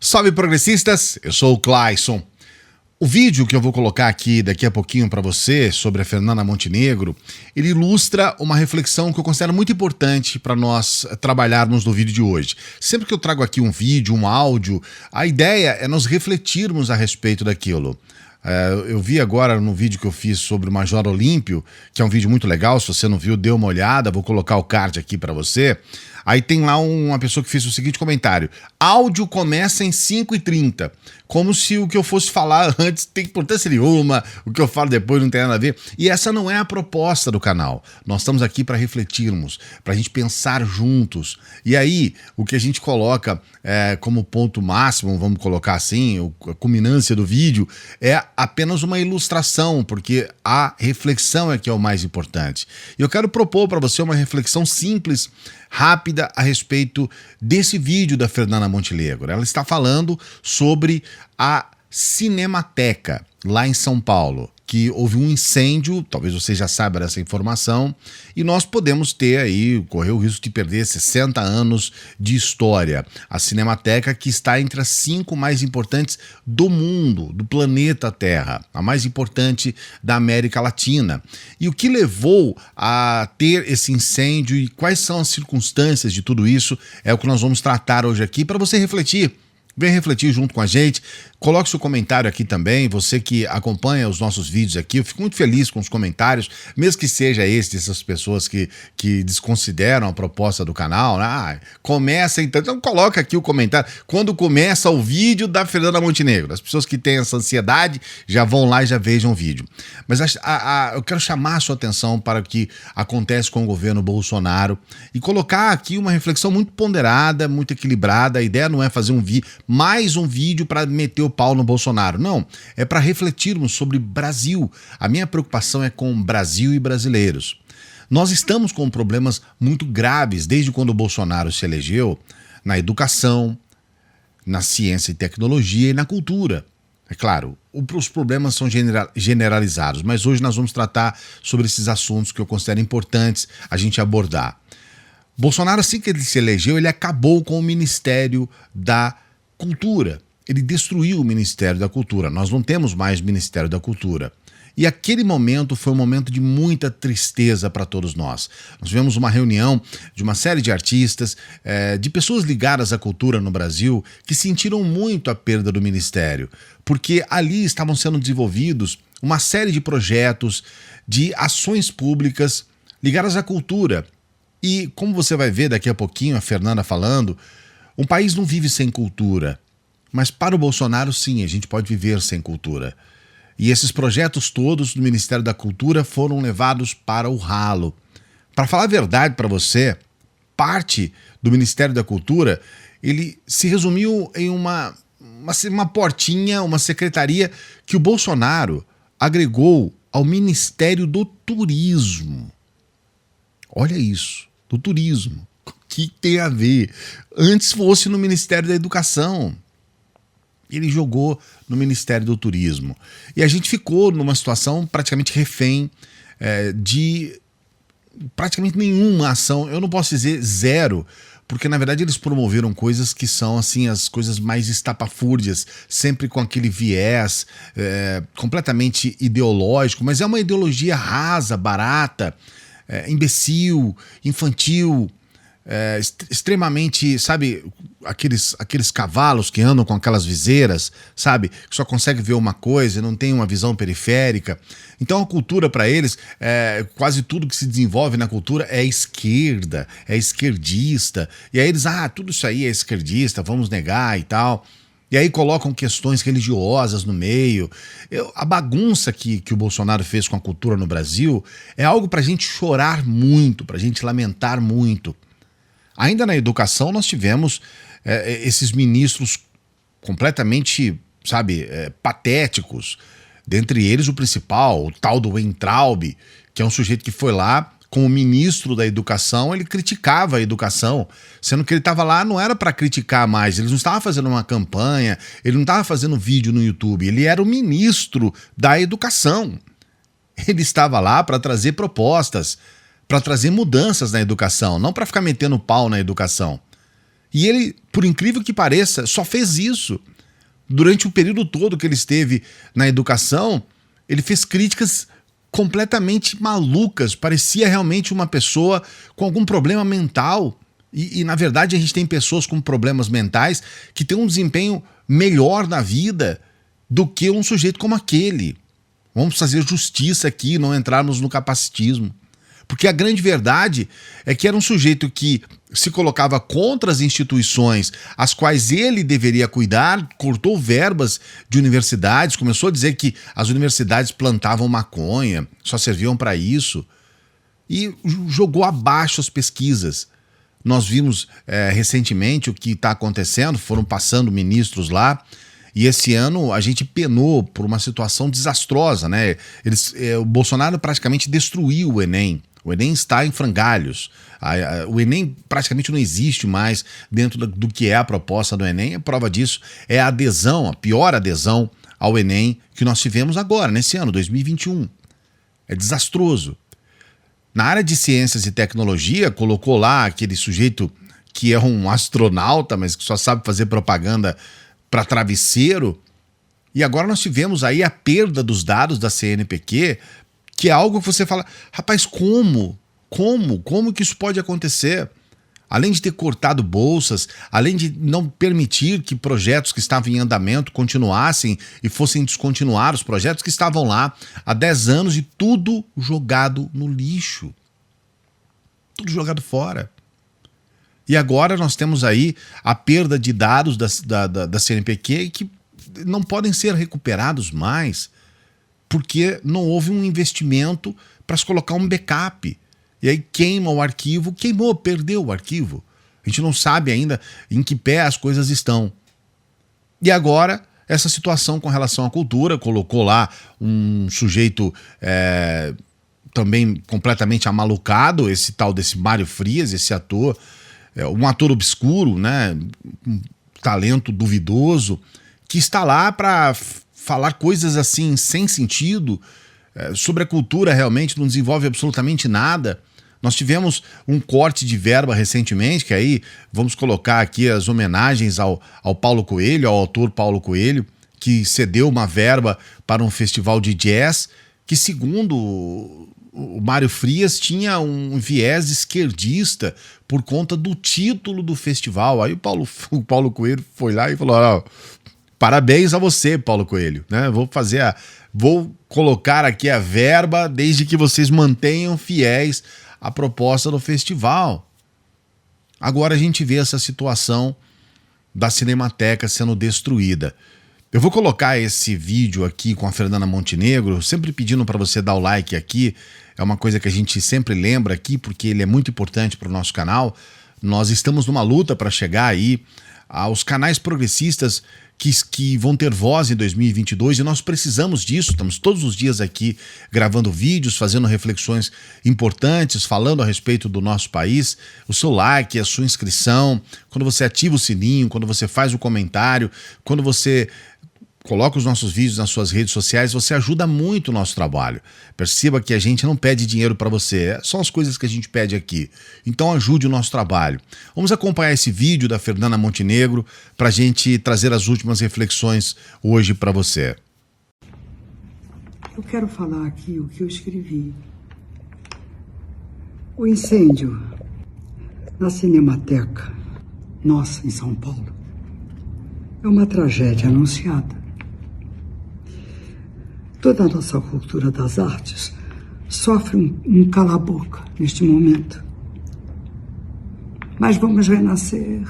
Salve progressistas, eu sou o Clayson. O vídeo que eu vou colocar aqui daqui a pouquinho para você sobre a Fernanda Montenegro, ele ilustra uma reflexão que eu considero muito importante para nós trabalharmos no vídeo de hoje. Sempre que eu trago aqui um vídeo, um áudio, a ideia é nós refletirmos a respeito daquilo. Eu vi agora no vídeo que eu fiz sobre o Major Olímpio, que é um vídeo muito legal, se você não viu, dê uma olhada, vou colocar o card aqui para você. Aí tem lá uma pessoa que fez o seguinte comentário: áudio começa em 5h30, como se o que eu fosse falar antes tem importância nenhuma, o que eu falo depois não tem nada a ver. E essa não é a proposta do canal. Nós estamos aqui para refletirmos, para a gente pensar juntos. E aí, o que a gente coloca como ponto máximo, vamos colocar assim, a culminância do vídeo, é apenas uma ilustração, porque a reflexão é que é o mais importante. E eu quero propor para você uma reflexão simples, rápida, a respeito desse vídeo da Fernanda Montenegro. Ela está falando sobre a Cinemateca, lá em São Paulo, que houve um incêndio, talvez você já saiba dessa informação, e nós podemos ter aí, correr o risco de perder 60 anos de história. A Cinemateca, que está entre as 5 mais importantes do mundo, do planeta Terra, a mais importante da América Latina. E o que levou a ter esse incêndio e quais são as circunstâncias de tudo isso é o que nós vamos tratar hoje aqui para você refletir. Vem refletir junto com a gente, coloque seu comentário aqui também, você que acompanha os nossos vídeos aqui, eu fico muito feliz com os comentários, mesmo que seja esse dessas pessoas que desconsideram a proposta do canal, né? Começa então coloca aqui o comentário, quando começa o vídeo da Fernanda Montenegro, as pessoas que têm essa ansiedade já vão lá e já vejam o vídeo. Mas eu quero chamar a sua atenção para o que acontece com o governo Bolsonaro e colocar aqui uma reflexão muito ponderada, muito equilibrada. A ideia não é fazer mais um vídeo para meter o pau no Bolsonaro. Não, é para refletirmos sobre Brasil. A minha preocupação é com Brasil e brasileiros. Nós estamos com problemas muito graves desde quando o Bolsonaro se elegeu na educação, na ciência e tecnologia e na cultura. É claro, os problemas são generalizados, mas hoje nós vamos tratar sobre esses assuntos que eu considero importantes a gente abordar. Bolsonaro, assim que ele se elegeu, ele acabou com o Ministério da Cultura. Ele destruiu o Ministério da Cultura. Nós não temos mais Ministério da Cultura. E aquele momento foi um momento de muita tristeza para todos nós. Nós tivemos uma reunião de uma série de artistas, de pessoas ligadas à cultura no Brasil, que sentiram muito a perda do Ministério, porque ali estavam sendo desenvolvidos uma série de projetos, de ações públicas ligadas à cultura. E como você vai ver daqui a pouquinho, a Fernanda falando, um país não vive sem cultura, mas para o Bolsonaro, sim, a gente pode viver sem cultura. E esses projetos todos do Ministério da Cultura foram levados para o ralo. Para falar a verdade para você, parte do Ministério da Cultura, ele se resumiu em uma portinha, uma secretaria que o Bolsonaro agregou ao Ministério do Turismo. Olha isso, do turismo. O que tem a ver? Antes fosse no Ministério da Educação. Ele jogou no Ministério do Turismo. E a gente ficou numa situação praticamente refém de praticamente nenhuma ação. Eu não posso dizer zero, porque na verdade eles promoveram coisas que são assim as coisas mais estapafúrdias, sempre com aquele viés completamente ideológico, mas é uma ideologia rasa, barata, imbecil, infantil, extremamente, sabe, aqueles cavalos que andam com aquelas viseiras, sabe, que só consegue ver uma coisa, não tem uma visão periférica. Então a cultura para eles, quase tudo que se desenvolve na cultura é esquerda, é esquerdista, e aí eles, tudo isso aí é esquerdista, vamos negar e tal. E aí colocam questões religiosas no meio. A bagunça que o Bolsonaro fez com a cultura no Brasil é algo para a gente chorar muito, para a gente lamentar muito. Ainda na educação nós tivemos esses ministros completamente, sabe, patéticos. Dentre eles o principal, o tal do Weintraub, que é um sujeito que foi lá como ministro da educação, ele criticava a educação, sendo que ele estava lá não era para criticar mais, ele não estava fazendo uma campanha, ele não estava fazendo vídeo no YouTube, ele era o ministro da educação. Ele estava lá para trazer propostas, para trazer mudanças na educação, não para ficar metendo pau na educação. E ele, por incrível que pareça, só fez isso. Durante o período todo que ele esteve na educação, ele fez críticas completamente malucas. Parecia realmente uma pessoa com algum problema mental. E na verdade, a gente tem pessoas com problemas mentais que têm um desempenho melhor na vida do que um sujeito como aquele. Vamos fazer justiça aqui, não entrarmos no capacitismo. Porque a grande verdade é que era um sujeito que se colocava contra as instituições às quais ele deveria cuidar, cortou verbas de universidades, começou a dizer que as universidades plantavam maconha, só serviam para isso, e jogou abaixo as pesquisas. Nós vimos recentemente o que está acontecendo, foram passando ministros lá, e esse ano a gente penou por uma situação desastrosa, né? O Bolsonaro praticamente destruiu o Enem. O Enem está em frangalhos. O Enem praticamente não existe mais dentro do que é a proposta do Enem. A prova disso é a adesão, a pior adesão ao Enem que nós tivemos agora, nesse ano, 2021. É desastroso. Na área de ciências e tecnologia, colocou lá aquele sujeito que é um astronauta, mas que só sabe fazer propaganda para travesseiro. E agora nós tivemos aí a perda dos dados da CNPq, que é algo que você fala, rapaz, como que isso pode acontecer? Além de ter cortado bolsas, além de não permitir que projetos que estavam em andamento continuassem e fossem descontinuar os projetos que estavam lá há 10 anos e tudo jogado no lixo. Tudo jogado fora. E agora nós temos aí a perda de dados da CNPq que não podem ser recuperados mais, porque não houve um investimento para se colocar um backup. E aí queima o arquivo, perdeu o arquivo. A gente não sabe ainda em que pé as coisas estão. E agora, essa situação com relação à cultura, colocou lá um sujeito também completamente amalucado, esse tal desse Mário Frias, esse ator, um ator obscuro, né, um talento duvidoso, que está lá para falar coisas assim sem sentido, sobre a cultura realmente não desenvolve absolutamente nada. Nós tivemos um corte de verba recentemente, que aí vamos colocar aqui as homenagens ao Paulo Coelho, ao autor Paulo Coelho, que cedeu uma verba para um festival de jazz, que segundo o Mário Frias tinha um viés esquerdista por conta do título do festival. Aí o Paulo Coelho foi lá e falou, parabéns a você, Paulo Coelho, né? Vou colocar aqui a verba desde que vocês mantenham fiéis à proposta do festival. Agora a gente vê essa situação da Cinemateca sendo destruída. Eu vou colocar esse vídeo aqui com a Fernanda Montenegro, sempre pedindo para você dar o like aqui. É uma coisa que a gente sempre lembra aqui, porque ele é muito importante para o nosso canal. Nós estamos numa luta para chegar aí aos canais progressistas que vão ter voz em 2022 e nós precisamos disso. Estamos todos os dias aqui gravando vídeos, fazendo reflexões importantes, falando a respeito do nosso país. O seu like, a sua inscrição, quando você ativa o sininho, quando você faz o comentário, quando você coloca os nossos vídeos nas suas redes sociais, você ajuda muito o nosso trabalho. Perceba que a gente não pede dinheiro para você, são as coisas que a gente pede aqui. Então ajude o nosso trabalho. Vamos acompanhar esse vídeo da Fernanda Montenegro para a gente trazer as últimas reflexões hoje para você. Eu quero falar aqui o que eu escrevi. O incêndio na Cinemateca nossa em São Paulo é uma tragédia anunciada. Toda a nossa cultura das artes sofre um cala-boca neste momento. Mas vamos renascer,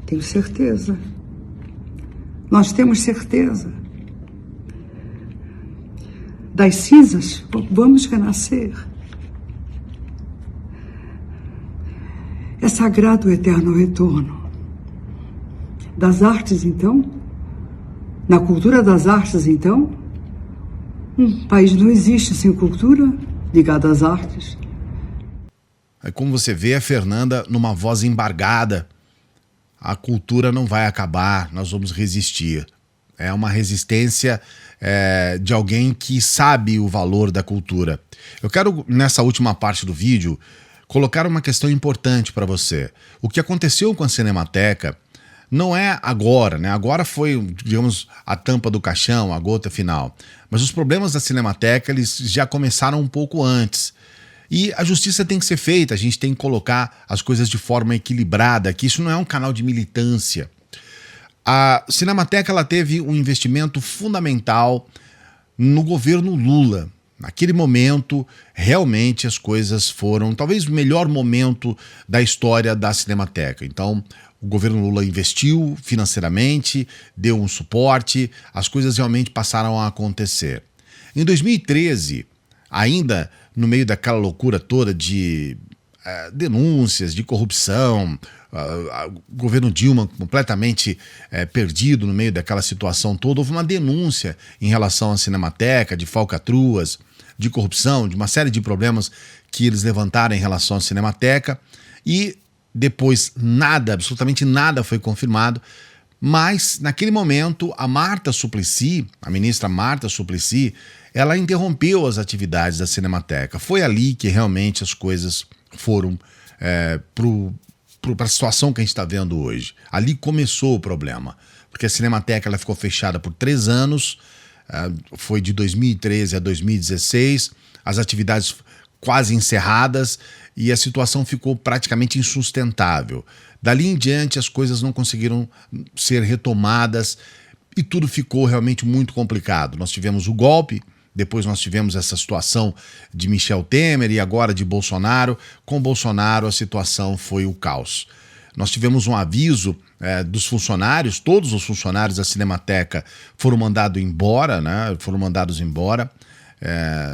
tenho certeza. Nós temos certeza. Das cinzas, vamos renascer. É sagrado o eterno retorno. Das artes, então? Na cultura das artes, então? Um país não existe sem cultura ligada às artes. Aí, como você vê, a Fernanda numa voz embargada. A cultura não vai acabar, nós vamos resistir. É uma resistência de alguém que sabe o valor da cultura. Eu quero, nessa última parte do vídeo, colocar uma questão importante para você. O que aconteceu com a Cinemateca não é agora, né? Agora foi, digamos, a tampa do caixão, a gota final. Mas os problemas da Cinemateca, eles já começaram um pouco antes. E a justiça tem que ser feita, a gente tem que colocar as coisas de forma equilibrada, que isso não é um canal de militância. A Cinemateca, ela teve um investimento fundamental no governo Lula. Naquele momento, realmente as coisas foram, talvez, o melhor momento da história da Cinemateca. Então, o governo Lula investiu financeiramente, deu um suporte, as coisas realmente passaram a acontecer. Em 2013, ainda no meio daquela loucura toda de denúncias de corrupção, o governo Dilma completamente perdido no meio daquela situação toda, houve uma denúncia em relação à Cinemateca, de falcatruas, de corrupção, de uma série de problemas que eles levantaram em relação à Cinemateca, e depois nada, absolutamente nada foi confirmado, mas naquele momento a Marta Suplicy, a ministra Marta Suplicy, ela interrompeu as atividades da Cinemateca. Foi ali que realmente as coisas foram para a situação que a gente está vendo hoje. Ali começou o problema, porque a Cinemateca ela ficou fechada por 3 anos, foi de 2013 a 2016, as atividades quase encerradas e a situação ficou praticamente insustentável. Dali em diante as coisas não conseguiram ser retomadas e tudo ficou realmente muito complicado. Nós tivemos o golpe, depois nós tivemos essa situação de Michel Temer e agora de Bolsonaro. Com Bolsonaro a situação foi o caos. Nós tivemos um aviso dos funcionários, todos os funcionários da Cinemateca foram mandados embora, né?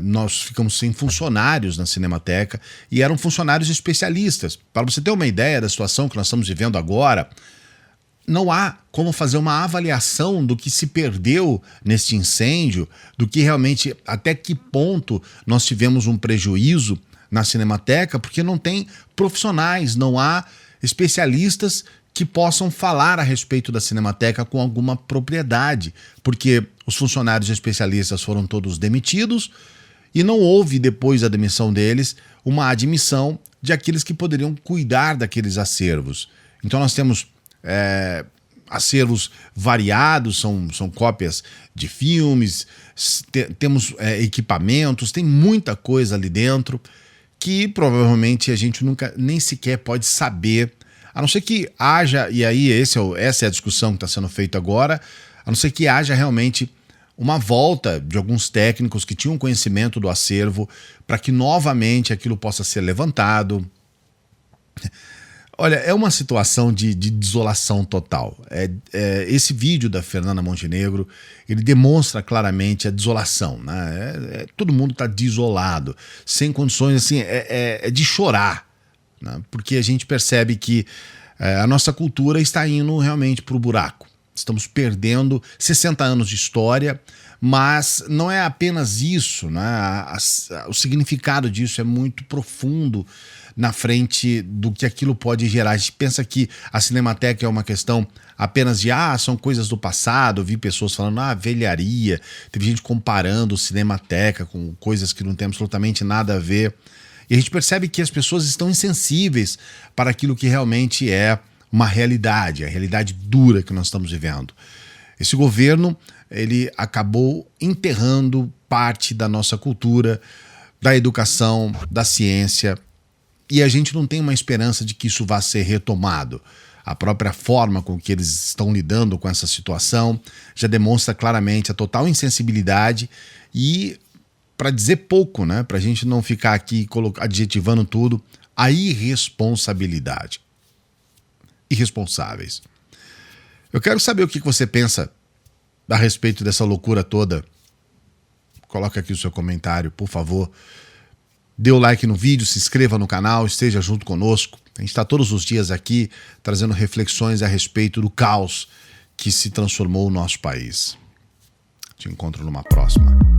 Nós ficamos sem funcionários na Cinemateca e eram funcionários especialistas. Para você ter uma ideia da situação que nós estamos vivendo agora, não há como fazer uma avaliação do que se perdeu neste incêndio, do que realmente, até que ponto nós tivemos um prejuízo na Cinemateca, porque não tem profissionais, não há especialistas que possam falar a respeito da Cinemateca com alguma propriedade, porque os funcionários especialistas foram todos demitidos e não houve, depois da demissão deles, uma admissão de aqueles que poderiam cuidar daqueles acervos. Então nós temos acervos variados, são cópias de filmes, temos equipamentos, tem muita coisa ali dentro que provavelmente a gente nunca nem sequer pode saber, a não ser que haja, e aí essa é a discussão que está sendo feita agora, a não ser que haja realmente uma volta de alguns técnicos que tinham conhecimento do acervo para que novamente aquilo possa ser levantado. Olha, é uma situação de desolação total. Esse vídeo da Fernanda Montenegro, ele demonstra claramente a desolação, né? Todo mundo está desolado, sem condições, assim, é de chorar, né? Porque a gente percebe que a nossa cultura está indo realmente para o buraco. Estamos perdendo 60 anos de história, mas não é apenas isso, né? O significado disso é muito profundo na frente do que aquilo pode gerar. A gente pensa que a Cinemateca é uma questão apenas de são coisas do passado. Eu vi pessoas falando, velharia. Teve gente comparando Cinemateca com coisas que não tem absolutamente nada a ver. E a gente percebe que as pessoas estão insensíveis para aquilo que realmente é uma realidade, a realidade dura que nós estamos vivendo. Esse governo, ele acabou enterrando parte da nossa cultura, da educação, da ciência, e a gente não tem uma esperança de que isso vá ser retomado. A própria forma com que eles estão lidando com essa situação já demonstra claramente a total insensibilidade e, para dizer pouco, né, para a gente não ficar aqui adjetivando tudo, a irresponsabilidade. Irresponsáveis. Eu quero saber o que você pensa a respeito dessa loucura toda. Coloca aqui o seu comentário, por favor. Dê o like no vídeo, se inscreva no canal, esteja junto conosco. A gente está todos os dias aqui trazendo reflexões a respeito do caos que se transformou o nosso país. Te encontro numa próxima.